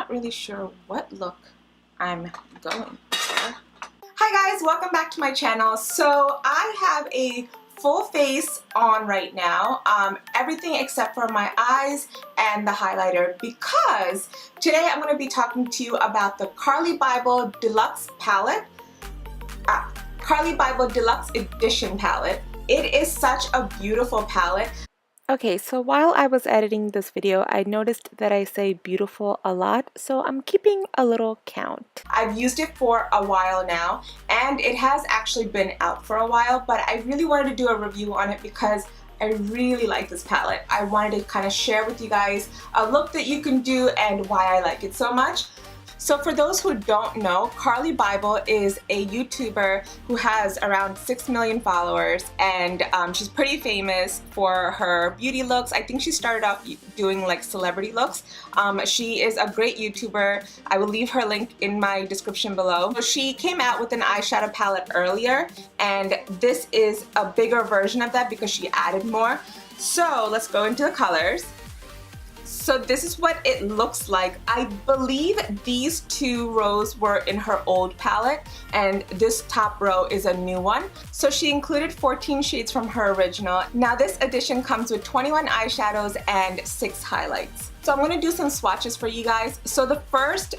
not really sure what look I'm going for. Hi guys, welcome back to my channel. So I have a full face on right now, everything except for my eyes and the highlighter, because today I'm going to be talking to you about the Carli Bybel Deluxe palette, Carli Bybel Deluxe Edition palette. It is such a beautiful palette. Okay, so while I was editing this video, I noticed that I say beautiful a lot, so I'm keeping a little count. I've used it for a while now, and it has actually been out for a while, but I really wanted to do a review on it because I really like this palette. I wanted to kind of share with you guys a look that you can do and why I like it so much. So for those who don't know, Carli Bybel is a YouTuber who has around 6 million followers, and she's pretty famous for her beauty looks. I think she started off doing like celebrity looks. She is a great YouTuber. I will leave her link in my description below. So she came out with an eyeshadow palette earlier, and this is a bigger version of that because she added more. So let's go into the colors. So this is what it looks like. I believe these two rows were in her old palette, and this top row is a new one. So she included 14 shades from her original. Now this edition comes with 21 eyeshadows and 6 highlights. So I'm going to do some swatches for you guys. So the first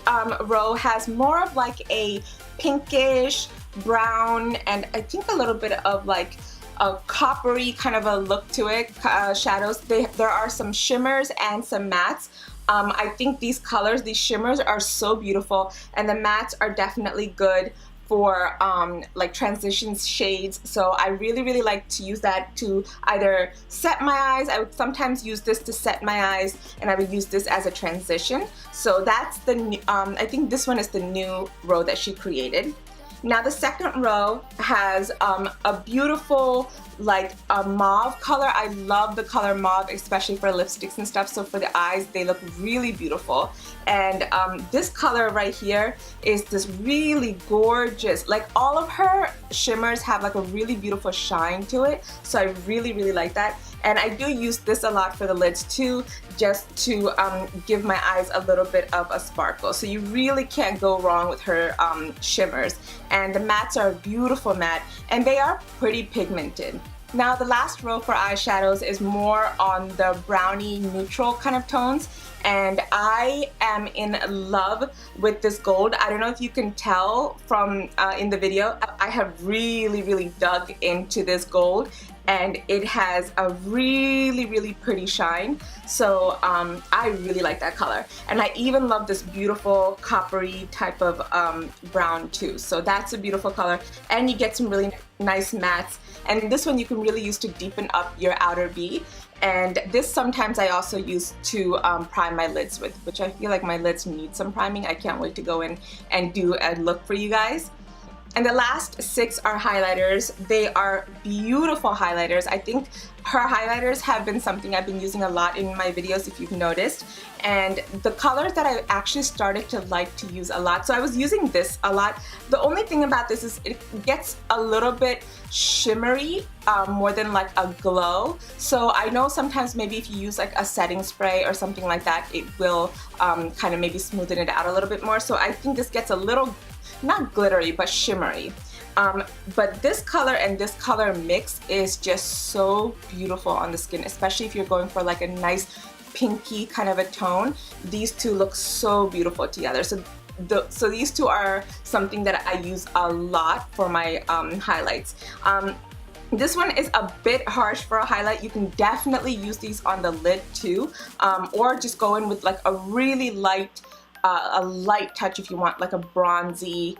row has more of like a pinkish, brown, and I think a little bit of like a coppery kind of a look to it, shadows. There are some shimmers and some mattes. I think these colors, these shimmers are so beautiful, and the mattes are definitely good for like transition shades. So I really like to use that to either set my eyes. I would sometimes use this to set my eyes, and I would use this as a transition. So that's the new, I think this one is the new row that she created. Now the second row has a beautiful like a mauve color. I love the color mauve, especially for lipsticks and stuff. So for the eyes, they look really beautiful. And this color right here is this really gorgeous, like all of her shimmers have like a really beautiful shine to it. So I really like that. And I do use this a lot for the lids too, just to give my eyes a little bit of a sparkle. So you really can't go wrong with her shimmers. And the mattes are a beautiful matte, and they are pretty pigmented. Now the last row for eyeshadows is more on the brownie neutral kind of tones, and I am in love with this gold. I don't know if you can tell from in the video, I have really dug into this gold, and it has a really pretty shine. So I really like that color, and I even love this beautiful coppery type of brown too. So that's a beautiful color, and you get some really nice mattes, and this one you can really use to deepen up your outer V. And this sometimes I also use to prime my lids with, which I feel like my lids need some priming. I can't wait to go in and do a look for you guys. And the last 6 are highlighters. They are beautiful highlighters. I think her highlighters have been something I've been using a lot in my videos, if you've noticed. And the colors that I actually started to like to use a lot. So I was using this a lot. The only thing about this is it gets a little bit shimmery more than like a glow. So I know sometimes maybe if you use like a setting spray or something like that, it will kind of maybe smoothen it out a little bit more. So I think this gets a little, not glittery, but shimmery. But this color and this color mix is just so beautiful on the skin, especially if you're going for like a nice pinky kind of a tone. These two look so beautiful together. So these two are something that I use a lot for my highlights. This one is a bit harsh for a highlight. You can definitely use these on the lid too, or just go in with like a really light a light touch if you want like a bronzy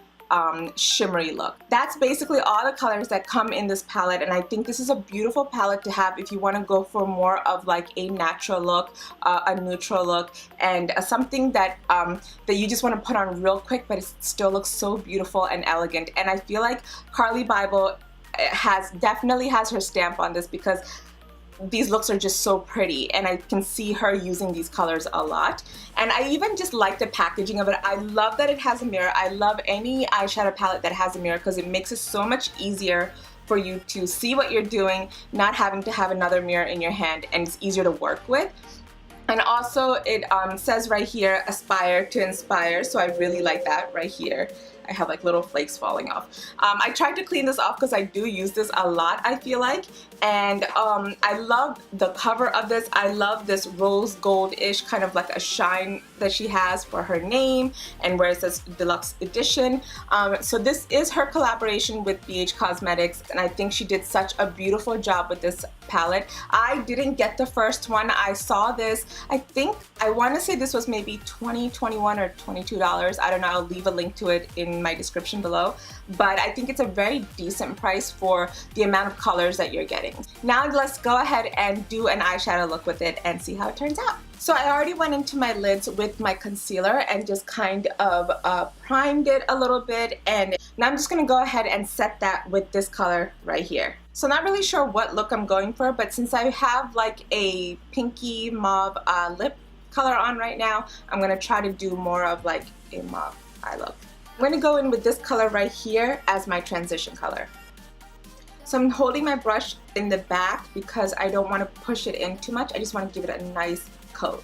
shimmery look. That's basically all the colors that come in this palette, and I think this is a beautiful palette to have if you want to go for more of like a natural look, a neutral look, and something that that you just want to put on real quick, but it still looks so beautiful and elegant. And I feel like Carli Bybel definitely has her stamp on this, because these looks are just so pretty, and I can see her using these colors a lot. And I even just like the packaging of it. I love that it has a mirror. I love any eyeshadow palette that has a mirror, because it makes it so much easier for you to see what you're doing, not having to have another mirror in your hand, and it's easier to work with. And also it says right here, aspire to inspire, so I really like that right here. I have like little flakes falling off. I tried to clean this off because I do use this a lot, I feel like, and I love the cover of this. I love this rose gold-ish kind of like a shine that she has for her name and where it says deluxe edition. So this is her collaboration with BH Cosmetics, and I think she did such a beautiful job with this palette. I didn't get the first one. I saw this, I want to say this was maybe $20, $21 or $22. I don't know, I'll leave a link to it in my description below, but I think it's a very decent price for the amount of colors that you're getting. Now let's go ahead and do an eyeshadow look with it and see how it turns out. So I already went into my lids with my concealer and just kind of primed it a little bit, and now I'm just going to go ahead and set that with this color right here. So not really sure what look I'm going for, but since I have like a pinky mauve lip color on right now, I'm going to try to do more of like a mauve eye look. I'm going to go in with this color right here as my transition color. So I'm holding my brush in the back because I don't want to push it in too much. I just want to give it a nice coat.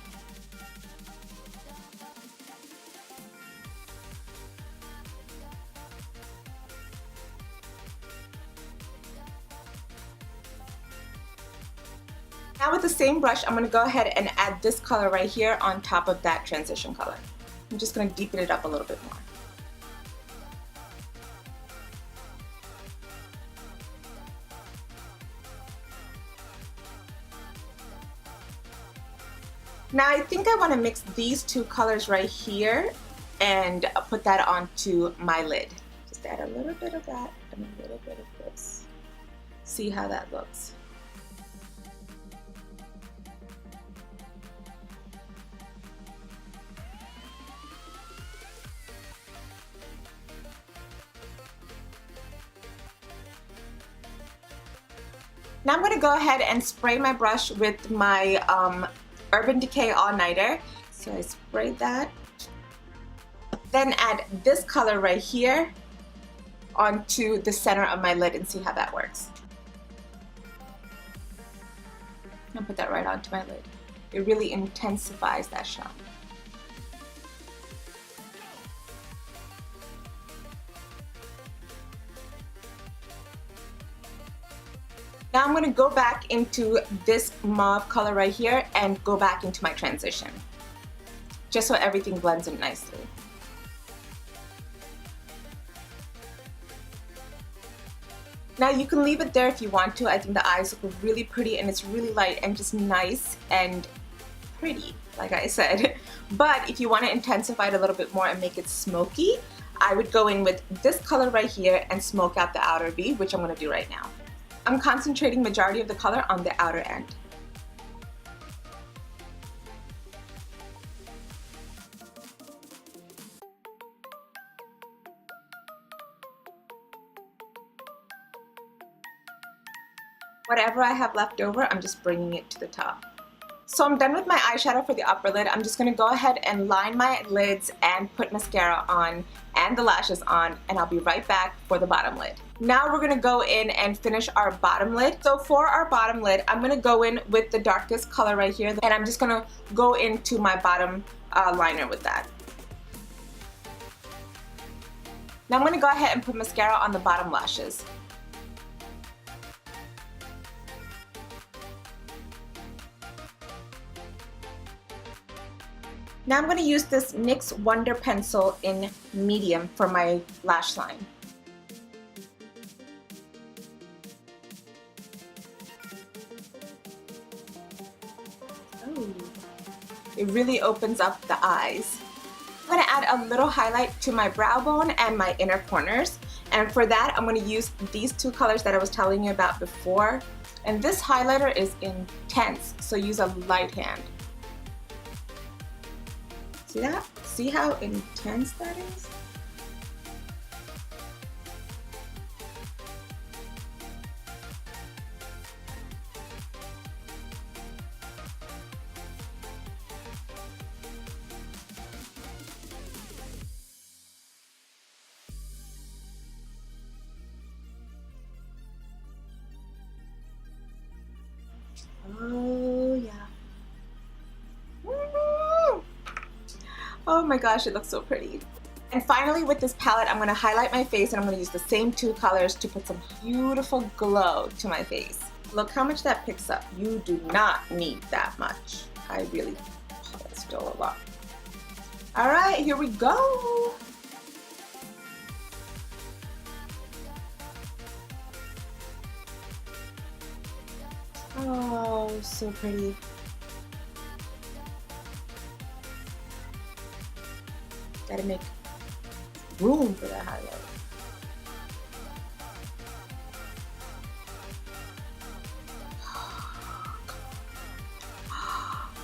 Now with the same brush, I'm going to go ahead and add this color right here on top of that transition color. I'm just going to deepen it up a little bit more. Now I think I want to mix these two colors right here and put that onto my lid. Just add a little bit of that and a little bit of this. See how that looks. Now I'm going to go ahead and spray my brush with my Urban Decay All Nighter. So I sprayed that. Then add this color right here onto the center of my lid and see how that works. I'll put that right onto my lid. It really intensifies that shine. Now I'm going to go back into this mauve color right here and go back into my transition, just so everything blends in nicely. Now you can leave it there if you want to. I think the eyes look really pretty and it's really light and just nice and pretty, like I said. But if you want to intensify it a little bit more and make it smoky, I would go in with this color right here and smoke out the outer V, which I'm going to do right now. I'm concentrating majority of the color on the outer end. Whatever I have left over, I'm just bringing it to the top. So I'm done with my eyeshadow for the upper lid. I'm just going to go ahead and line my lids and put mascara on and the lashes on, and I'll be right back for the bottom lid. Now we're going to go in and finish our bottom lid. So for our bottom lid, I'm going to go in with the darkest color right here, and I'm just going to go into my bottom liner with that. Now I'm going to go ahead and put mascara on the bottom lashes. Now I'm going to use this NYX Wonder Pencil in medium for my lash line. Ooh. It really opens up the eyes. I'm going to add a little highlight to my brow bone and my inner corners. And for that, I'm going to use these two colors that I was telling you about before. And this highlighter is intense, so use a light hand. See that? See how intense that is? Oh yeah. Oh my gosh, it looks so pretty. And finally, with this palette, I'm going to highlight my face and I'm going to use the same two colors to put some beautiful glow to my face. Look how much that picks up. You do not need that much. I really, that's still a lot. All right, here we go. Oh, so pretty. Gotta make room for that highlight.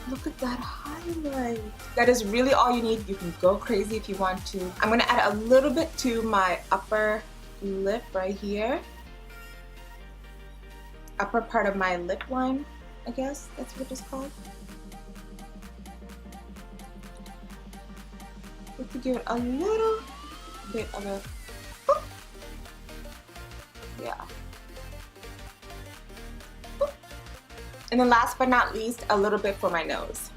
Look at that highlight. That is really all you need. You can go crazy if you want to. I'm gonna add a little bit to my upper lip right here. Upper part of my lip line, I guess that's what it's called. Just to give it a little bit of a, whoop. Yeah. Whoop. And then last but not least, a little bit for my nose.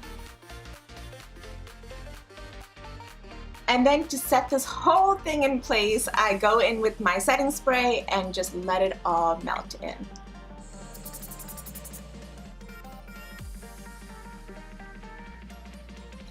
And then to set this whole thing in place, I go in with my setting spray and just let it all melt in.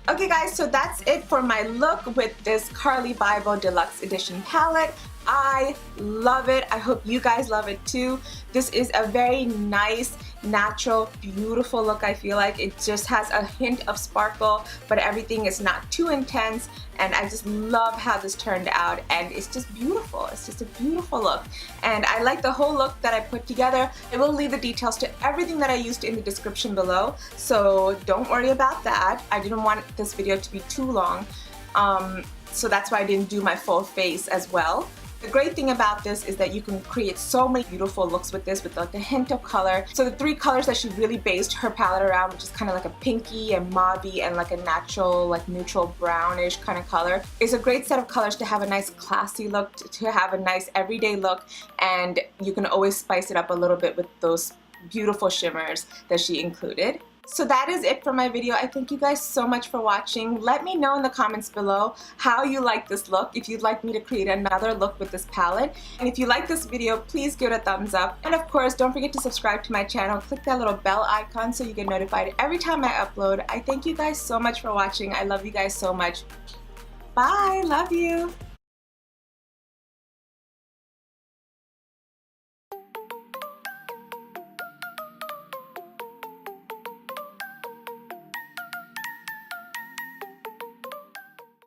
Okay guys, so that's it for my look with this Carli Bybel Deluxe Edition palette. I love it. I hope you guys love it too. This is a very nice, natural, beautiful look. I feel like it just has a hint of sparkle, but everything is not too intense, and I just love how this turned out, and it's just beautiful. It's just a beautiful look, and I like the whole look that I put together. I will leave the details to everything that I used in the description below, so don't worry about that. I didn't want this video to be too long, so that's why I didn't do my full face as well. The great thing about this is that you can create so many beautiful looks with this, with like a hint of color. So the three colors that she really based her palette around, which is kind of like a pinky and mauve and like a natural, like neutral brownish kind of color, is a great set of colors to have a nice classy look, to have a nice everyday look, and you can always spice it up a little bit with those beautiful shimmers that she included. So that is it for my video. I thank you guys so much for watching. Let me know in the comments below how you like this look, if you'd like me to create another look with this palette. And if you like this video, please give it a thumbs up. And of course, don't forget to subscribe to my channel. Click that little bell icon so you get notified every time I upload. I thank you guys so much for watching. I love you guys so much. Bye, love you.